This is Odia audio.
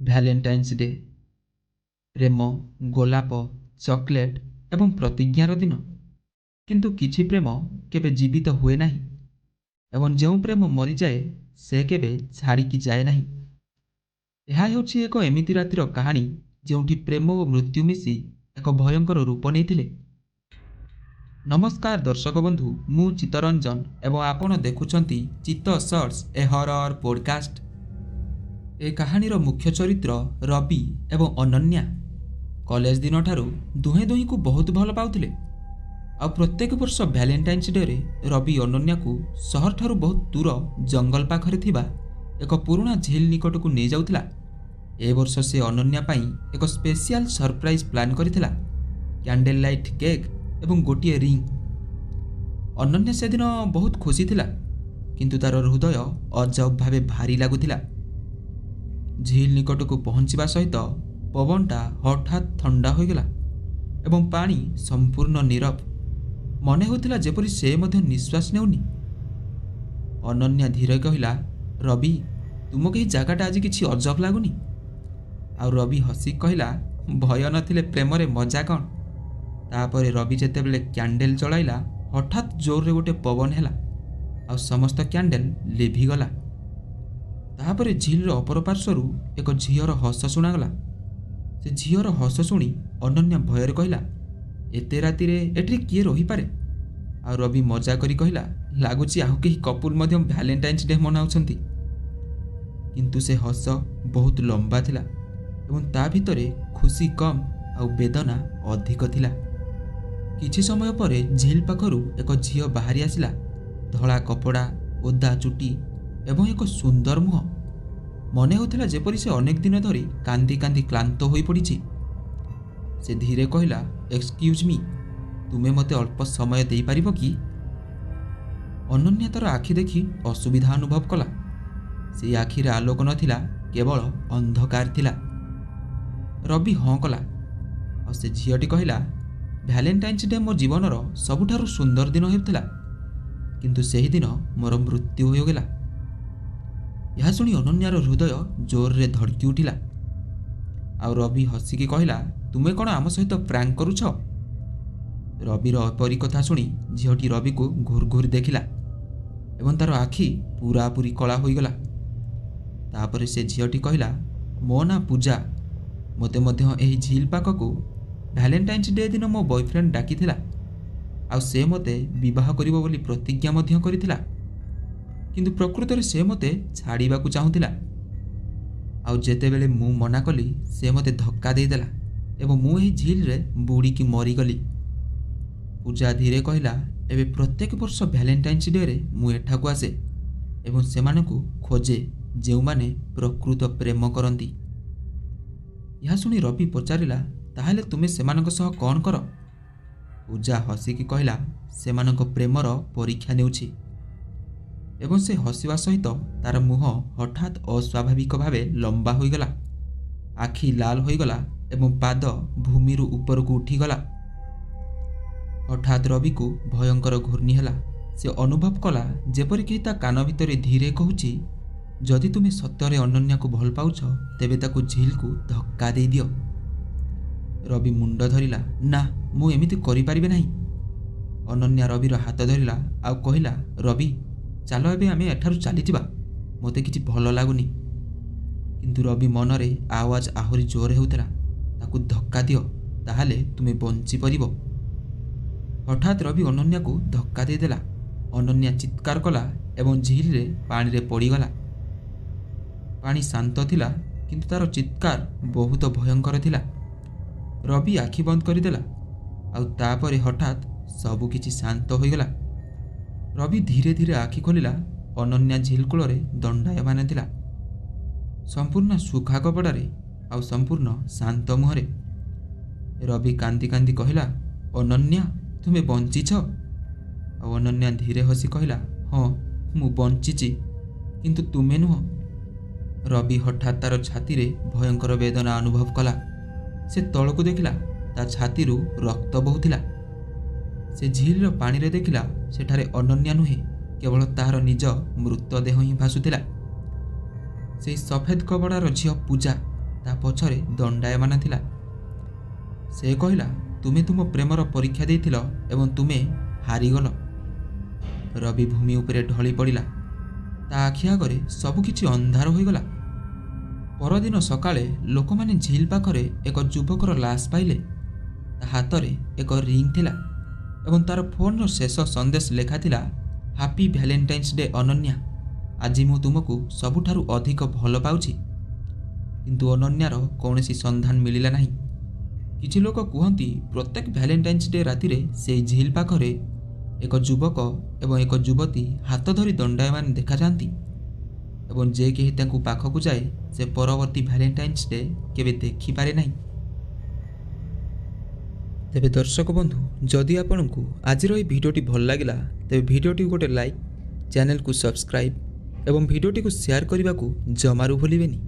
ଭ୍ୟାଲେଣ୍ଟାଇନ୍ସ ଡେ ପ୍ରେମ, ଗୋଲାପ, ଚକୋଲେଟ୍ ଏବଂ ପ୍ରତିଜ୍ଞାର ଦିନ। କିନ୍ତୁ କିଛି ପ୍ରେମ କେବେ ଜୀବିତ ହୁଏ ନାହିଁ ଏବଂ ଯେଉଁ ପ୍ରେମ ମରିଯାଏ ସେ କେବେ ଛାଡ଼ିକି ଯାଏ ନାହିଁ। ଏହା ହେଉଛି ଏକ ଏମିତି ରାତିର କାହାଣୀ ଯେଉଁଠି ପ୍ରେମ ଓ ମୃତ୍ୟୁ ମିଶି ଏକ ଭୟଙ୍କର ରୂପ ନେଇଥିଲେ। ନମସ୍କାର ଦର୍ଶକ ବନ୍ଧୁ, ମୁଁ ଚିତ୍ତରଞ୍ଜନ ଏବଂ ଆପଣ ଦେଖୁଛନ୍ତି ଚିତ୍ତ ସର୍ଟସ୍ ଏ ହରର ପୋଡକାଷ୍ଟ। ଏ କାହାଣୀର ମୁଖ୍ୟ ଚରିତ୍ର ରବି ଏବଂ ଅନନ୍ୟା। କଲେଜ ଦିନଠାରୁ ଦୁହେଁ ଦୁହିଁଙ୍କୁ ବହୁତ ଭଲ ପାଉଥିଲେ ଆଉ ପ୍ରତ୍ୟେକ ବର୍ଷ ଭ୍ୟାଲେଣ୍ଟାଇନ୍ସ ଡେରେ ରବି ଅନନ୍ୟାକୁ ସହରଠାରୁ ବହୁତ ଦୂର ଜଙ୍ଗଲ ପାଖରେ ଥିବା ଏକ ପୁରୁଣା ଝିଲ୍ ନିକଟକୁ ନେଇଯାଉଥିଲା। ଏ ବର୍ଷ ସେ ଅନନ୍ୟା ପାଇଁ ଏକ ସ୍ପେଶିଆଲ ସରପ୍ରାଇଜ୍ ପ୍ଲାନ୍ କରିଥିଲା, କ୍ୟାଣ୍ଡେଲ ଲାଇଟ୍ କେକ୍ ଏବଂ ଗୋଟିଏ ରିଙ୍ଗ୍। ଅନନ୍ୟା ସେଦିନ ବହୁତ ଖୁସି ଥିଲା, କିନ୍ତୁ ତାର ହୃଦୟ ଅଜବ ଭାବେ ଭାରି ଲାଗୁଥିଲା। ଝିଲ୍ ନିକଟକୁ ପହଞ୍ଚିବା ସହିତ ପବନଟା ହଠାତ୍ ଥଣ୍ଡା ହୋଇଗଲା ଏବଂ ପାଣି ସମ୍ପୂର୍ଣ୍ଣ ନୀରବ। ମନେ ହେଉଥିଲା ଯେପରି ସେ ମଧ୍ୟ ନିଶ୍ୱାସ ନେଉନି। ଅନନ୍ୟା ଧୀରେ କହିଲା, ରବି, ତୁମକୁ ଏହି ଜାଗାଟା ଆଜି କିଛି ଅଜବ ଲାଗୁନି? ଆଉ ରବି ହସି କହିଲା, ଭୟ ନଥିଲେ ପ୍ରେମରେ ମଜା କ'ଣ? ତାପରେ ରବି ଯେତେବେଳେ କ୍ୟାଣ୍ଡେଲ ଜଳାଇଲା, ହଠାତ୍ ଜୋରରେ ଗୋଟେ ପବନ ହେଲା ଆଉ ସମସ୍ତ କ୍ୟାଣ୍ଡେଲ ଲିଭିଗଲା। ତାପରେ ଝିଲ୍ର ଅପର ପାର୍ଶ୍ୱରୁ ଏକ ଝିଅର ହସ ଶୁଣାଗଲା। ସେ ଝିଅର ହସ ଶୁଣି ଅନନ୍ୟା ଭୟରେ କହିଲା, ଏତେ ରାତିରେ ଏଠି କିଏ ରହିପାରେ? ଆଉ ରବି ମଜା କରି କହିଲା, ଲାଗୁଛି ଆଉ କେହି କପୁଲ ମଧ୍ୟ ଭ୍ୟାଲେଣ୍ଟାଇନ୍ସ ଡେ ମନାଉଛନ୍ତି। କିନ୍ତୁ ସେ ହସ ବହୁତ ଲମ୍ବା ଥିଲା ଏବଂ ତା ଭିତରେ ଖୁସି କମ୍ ଆଉ ବେଦନା ଅଧିକ ଥିଲା। କିଛି ସମୟ ପରେ ଝିଲ୍ ପାଖରୁ ଏକ ଝିଅ ବାହାରି ଆସିଲା। ଧଳା କପଡ଼ା, ଓଦା ଚୁଟି ଏବଂ ଏକ ସୁନ୍ଦର ମୁହଁ। ମନେ ହେଉଥିଲା ଯେପରି ସେ ଅନେକ ଦିନ ଧରି କାନ୍ଦି କାନ୍ଦି କ୍ଳାନ୍ତ ହୋଇପଡ଼ିଛି। ସେ ଧୀରେ କହିଲା, ଏକ୍ସକ୍ୟୁଜ୍ ମି, ତୁମେ ମୋତେ ଅଳ୍ପ ସମୟ ଦେଇପାରିବ କି? ଅନନ୍ୟା ତାର ଆଖି ଦେଖି ଅସୁବିଧା ଅନୁଭବ କଲା। ସେଇ ଆଖିରେ ଆଲୋକ ନଥିଲା, କେବଳ ଅନ୍ଧକାର ଥିଲା। ରବି ହଁ କଲା ଆଉ ସେ ଝିଅଟି କହିଲା, ଭ୍ୟାଲେଣ୍ଟାଇନ୍ସ ଡେ ମୋ ଜୀବନର ସବୁଠାରୁ ସୁନ୍ଦର ଦିନ ହେଉଥିଲା, କିନ୍ତୁ ସେହି ଦିନ ମୋର ମୃତ୍ୟୁ ହୋଇଗଲା। ଏହା ଶୁଣି ଅନନ୍ୟାର ହୃଦୟ ଜୋରରେ ଧଡ଼କି ଉଠିଲା। ଆଉ ରବି ହସିକି କହିଲା, ତୁମେ କ'ଣ ଆମ ସହିତ ପ୍ରାଙ୍କ କରୁଛ? ରବିର ଏପରି କଥା ଶୁଣି ଝିଅଟି ରବିକୁ ଘୁର ଘୁର ଦେଖିଲା ଏବଂ ତାର ଆଖି ପୂରାପୂରି କଳା ହୋଇଗଲା। ତାପରେ ସେ ଝିଅଟି କହିଲା, ମୋ ନାଁ ପୂଜା। ମୋତେ ମଧ୍ୟ ଏହି ଝିଲ୍ ପାଖକୁ ଭ୍ୟାଲେଣ୍ଟାଇନ୍ସ ଡେ ଦିନ ମୋ ବୟଫ୍ରେଣ୍ଡ ଡାକିଥିଲା ଆଉ ସେ ମୋତେ ବିବାହ କରିବ ବୋଲି ପ୍ରତିଜ୍ଞା ମଧ୍ୟ କରିଥିଲା। କିନ୍ତୁ ପ୍ରକୃତରେ ସେ ମୋତେ ଛାଡ଼ିବାକୁ ଚାହୁଁଥିଲା। ଆଉ ଯେତେବେଳେ ମୁଁ ମନା କଲି, ସେ ମୋତେ ଧକ୍କା ଦେଇଦେଲା ଏବଂ ମୁଁ ଏହି ଝିଲ୍ରେ ବୁଡ଼ିକି ମରିଗଲି। ପୂଜା ଧୀରେ କହିଲା, ଏବେ ପ୍ରତ୍ୟେକ ବର୍ଷ ଭ୍ୟାଲେଣ୍ଟାଇନ୍ସ ଡେରେ ମୁଁ ଏଠାକୁ ଆସେ ଏବଂ ସେମାନଙ୍କୁ ଖୋଜେ ଯେଉଁମାନେ ପ୍ରକୃତ ପ୍ରେମ କରନ୍ତି। ଏହା ଶୁଣି ରବି ପଚାରିଲା, ତାହେଲେ ତୁମେ ସେମାନଙ୍କ ସହ କ'ଣ କର? ପୂଜା ହସିକି କହିଲା, ସେମାନଙ୍କ ପ୍ରେମର ପରୀକ୍ଷା ନେଉଛି। ଏବଂ ସେ ହସିବା ସହିତ ତାର ମୁହଁ ହଠାତ୍ ଅସ୍ୱାଭାବିକ ଭାବେ ଲମ୍ବା ହୋଇଗଲା, ଆଖି ଲାଲ ହୋଇଗଲା ଏବଂ ପାଦ ଭୂମିରୁ ଉପରକୁ ଉଠିଗଲା। ହଠାତ୍ ରବିକୁ ଭୟଙ୍କର ଘୂର୍ଣ୍ଣି ହେଲା। ସେ ଅନୁଭବ କଲା ଯେପରି କେହି ତା କାନ ଭିତରେ ଧୀରେ କହୁଛି, ଯଦି ତୁମେ ସତରେ ଅନନ୍ୟାକୁ ଭଲ ପାଉଛ, ତେବେ ତାକୁ ଝିଲ୍କୁ ଧକ୍କା ଦେଇଦିଅ। ରବି ମୁଣ୍ଡ ଧରିଲା, ନା, ମୁଁ ଏମିତି କରିପାରିବି ନାହିଁ। ଅନନ୍ୟା ରବିର ହାତ ଧରିଲା ଆଉ କହିଲା, ରବି, ଚାଲ ଏବେ ଆମେ ଏଠାରୁ ଚାଲିଯିବା, ମୋତେ କିଛି ଭଲ ଲାଗୁନି। କିନ୍ତୁ ରବି ମନରେ ଆୱାଜ ଆହୁରି ଜୋର ହେଉଥିଲା, ତାକୁ ଧକ୍କା ଦିଅ, ତାହେଲେ ତୁମେ ବଞ୍ଚିପାରିବ। ହଠାତ୍ ରବି ଅନନ୍ୟାକୁ ଧକ୍କା ଦେଇଦେଲା। ଅନନ୍ୟା ଚିତ୍କାର କଲା ଏବଂ ଝିଲ୍ରେ ପାଣିରେ ପଡ଼ିଗଲା। ପାଣି ଶାନ୍ତ ଥିଲା, କିନ୍ତୁ ତାର ଚିତ୍କାର ବହୁତ ଭୟଙ୍କର ଥିଲା। ରବି ଆଖି ବନ୍ଦ କରିଦେଲା ଆଉ ତାପରେ ହଠାତ୍ ସବୁ କିଛି ଶାନ୍ତ ହୋଇଗଲା। ରବି ଧୀରେ ଧୀରେ ଆଖି ଖୋଲିଲା। ଅନନ୍ୟା ଝିଲ୍ କୂଳରେ ଦଣ୍ଡାୟମାନ ଥିଲା, ସମ୍ପୂର୍ଣ୍ଣ ଶୁଖା କପଡ଼ାରେ ଆଉ ସମ୍ପୂର୍ଣ୍ଣ ଶାନ୍ତ ମୁହଁରେ। ରବି କାନ୍ଦି କାନ୍ଦି କହିଲା, ଅନନ୍ୟା, ତୁମେ ବଞ୍ଚିଛ? ଆଉ ଅନନ୍ୟା ଧୀରେ ହସି କହିଲା, ହଁ, ମୁଁ ବଞ୍ଚିଛି, କିନ୍ତୁ ତୁମେ ନୁହଁ। ରବି ହଠାତ୍ ତାର ଛାତିରେ ଭୟଙ୍କର ବେଦନା ଅନୁଭବ କଲା। ସେ ତଳକୁ ଦେଖିଲା, ତା ଛାତିରୁ ରକ୍ତ ବହୁଥିଲା। ସେ ଝିଲ୍ର ପାଣିରେ ଦେଖିଲା, ସେଠାରେ ଅନନ୍ୟା ନୁହେଁ, କେବଳ ତାହାର ନିଜ ମୃତଦେହ ହିଁ ଭାସୁଥିଲା। ସେହି ସଫେଦ କପଡ଼ାର ଝିଅ ପୂଜା ତା ପଛରେ ଦଣ୍ଡାୟମାନ ଥିଲା। ସେ କହିଲା, ତୁମେ ତୁମ ପ୍ରେମର ପରୀକ୍ଷା ଦେଇଥିଲ ଏବଂ ତୁମେ ହାରିଗଲ। ରବି ଭୂମି ଉପରେ ଢଳି ପଡ଼ିଲା। ତା ଆଖି ଆଗରେ ସବୁକିଛି ଅନ୍ଧାର ହୋଇଗଲା। ପରଦିନ ସକାଳେ ଲୋକମାନେ ଝିଲ୍ ପାଖରେ ଏକ ଯୁବକର ଲାଶ ପାଇଲେ। ତା ହାତରେ ଏକ ରିଙ୍ଗ ଥିଲା ଏବଂ ତାର ଫୋନ୍ର ଶେଷ ସନ୍ଦେଶ ଲେଖାଥିଲା, ହାପି ଭ୍ୟାଲେଣ୍ଟାଇନ୍ସ ଡେ ଅନନ୍ୟା। ଆଜି ମୁଁ ତୁମକୁ ସବୁଠାରୁ ଅଧିକ ଭଲ ପାଉଛି। କିନ୍ତୁ ଅନନ୍ୟାର କୌଣସି ସନ୍ଧାନ ମିଳିଲା ନାହିଁ। କିଛି ଲୋକ କୁହନ୍ତି ପ୍ରତ୍ୟେକ ଭ୍ୟାଲେଣ୍ଟାଇନ୍ସ ଡେ ରାତିରେ ସେହି ଝିଲ୍ ପାଖରେ ଏକ ଯୁବକ ଏବଂ ଏକ ଯୁବତୀ ହାତ ଧରି ଦଣ୍ଡାୟମାନ ଦେଖାଯାଆନ୍ତି ଏବଂ ଯେ କେହି ତାଙ୍କୁ ପାଖକୁ ଯାଏ ସେ ପରବର୍ତ୍ତୀ ଭ୍ୟାଲେଣ୍ଟାଇନ୍ସ ଡେ କେବେ ଦେଖିପାରେ ନାହିଁ। ତେବେ ଦର୍ଶକ ବନ୍ଧୁ, ଯଦି ଆପଣଙ୍କୁ ଆଜିର ଏହି ଭିଡ଼ିଓଟି ଭଲ ଲାଗିଲା ତେବେ ଭିଡ଼ିଓଟିକୁ ଗୋଟେ ଲାଇକ୍, ଚ୍ୟାନେଲକୁ ସବସ୍କ୍ରାଇବ୍ ଏବଂ ଭିଡ଼ିଓଟିକୁ ସେୟାର କରିବାକୁ ଜମାରୁ ଭୁଲିବେନି।